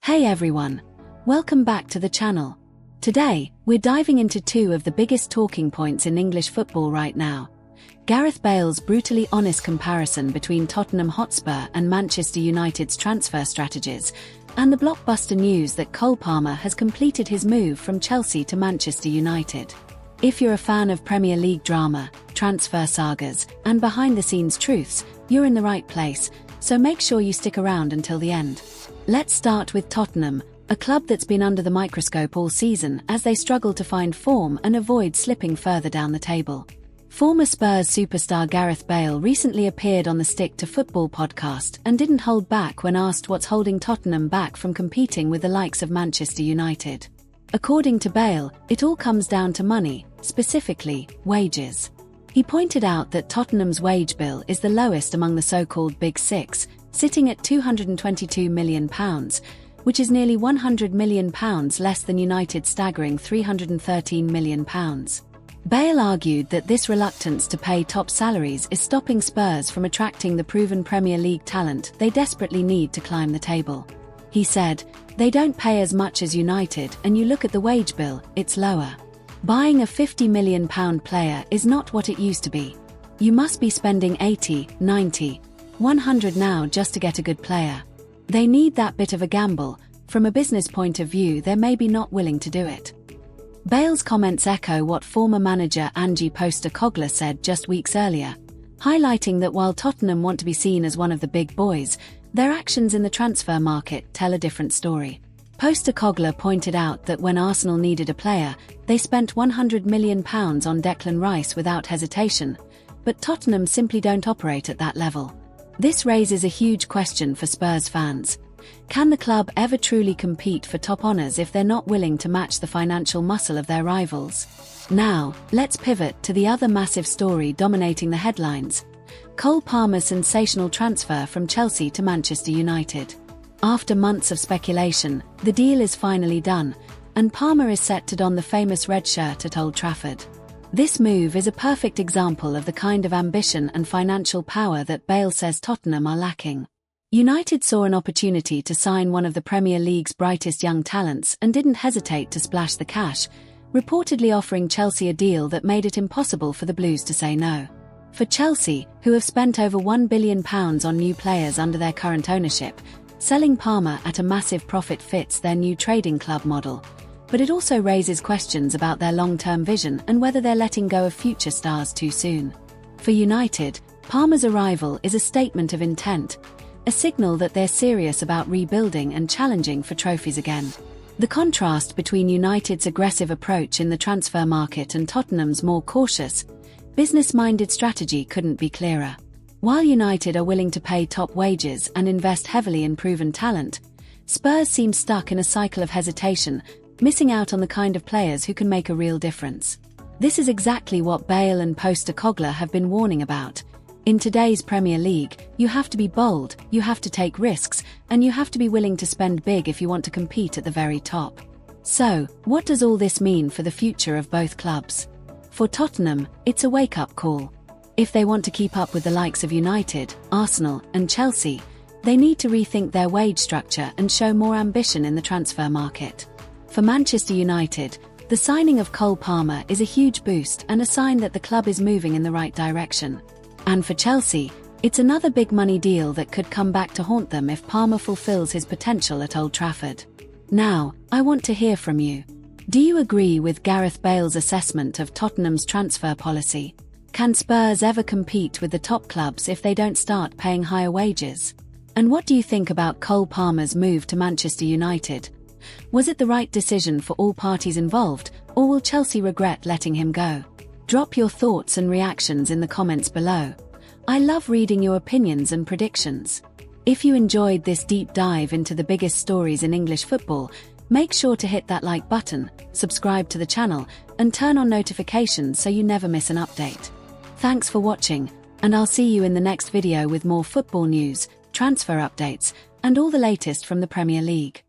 Hey everyone, welcome back to the channel. Today, we're diving into two of the biggest talking points in English football right now. Gareth Bale's brutally honest comparison between Tottenham Hotspur and Manchester United's transfer strategies, and the blockbuster news that Cole Palmer has completed his move from Chelsea to Manchester United. If you're a fan of Premier League drama, transfer sagas, and behind-the-scenes truths, you're in the right place, so make sure you stick around until the end. Let's start with Tottenham, a club that's been under the microscope all season as they struggle to find form and avoid slipping further down the table. Former Spurs superstar Gareth Bale recently appeared on the Stick to Football podcast and didn't hold back when asked what's holding Tottenham back from competing with the likes of Manchester United. According to Bale, it all comes down to money, specifically, wages. He pointed out that Tottenham's wage bill is the lowest among the so-called Big Six, sitting at £222 million, which is nearly £100 million less than United's staggering £313 million. Bale argued that this reluctance to pay top salaries is stopping Spurs from attracting the proven Premier League talent they desperately need to climb the table. He said, "They don't pay as much as United, and you look at the wage bill, it's lower. Buying a £50 million player is not what it used to be. You must be spending 80, 90, 100 now just to get a good player. They need that bit of a gamble. From a business point of view, they're maybe not willing to do it." Bale's comments echo what former manager Ange Postecoglou said just weeks earlier, highlighting that while Tottenham want to be seen as one of the big boys, their actions in the transfer market tell a different story. Postecoglou pointed out that when Arsenal needed a player, they spent £100 million on Declan Rice without hesitation, but Tottenham simply don't operate at that level. This raises a huge question for Spurs fans. Can the club ever truly compete for top honours if they're not willing to match the financial muscle of their rivals? Now, let's pivot to the other massive story dominating the headlines: Cole Palmer's sensational transfer from Chelsea to Manchester United. After months of speculation, the deal is finally done, and Palmer is set to don the famous red shirt at Old Trafford. This move is a perfect example of the kind of ambition and financial power that Bale says Tottenham are lacking. United saw an opportunity to sign one of the Premier League's brightest young talents and didn't hesitate to splash the cash, reportedly offering Chelsea a deal that made it impossible for the Blues to say no. For Chelsea, who have spent over £1 billion on new players under their current ownership, selling Palmer at a massive profit fits their new trading club model. But it also raises questions about their long-term vision and whether they're letting go of future stars too soon. For United, Palmer's arrival is a statement of intent, a signal that they're serious about rebuilding and challenging for trophies again. The contrast between United's aggressive approach in the transfer market and Tottenham's more cautious, business-minded strategy couldn't be clearer. While United are willing to pay top wages and invest heavily in proven talent, Spurs seem stuck in a cycle of hesitation, missing out on the kind of players who can make a real difference. This is exactly what Bale and Postecoglou have been warning about. In today's Premier League, you have to be bold, you have to take risks, and you have to be willing to spend big if you want to compete at the very top. So, what does all this mean for the future of both clubs? For Tottenham, it's a wake-up call. If they want to keep up with the likes of United, Arsenal, and Chelsea, they need to rethink their wage structure and show more ambition in the transfer market. For Manchester United, the signing of Cole Palmer is a huge boost and a sign that the club is moving in the right direction. And for Chelsea, it's another big money deal that could come back to haunt them if Palmer fulfills his potential at Old Trafford. Now, I want to hear from you. Do you agree with Gareth Bale's assessment of Tottenham's transfer policy? Can Spurs ever compete with the top clubs if they don't start paying higher wages? And what do you think about Cole Palmer's move to Manchester United? Was it the right decision for all parties involved, or will Chelsea regret letting him go? Drop your thoughts and reactions in the comments below. I love reading your opinions and predictions. If you enjoyed this deep dive into the biggest stories in English football, make sure to hit that like button, subscribe to the channel, and turn on notifications so you never miss an update. Thanks for watching, and I'll see you in the next video with more football news, transfer updates, and all the latest from the Premier League.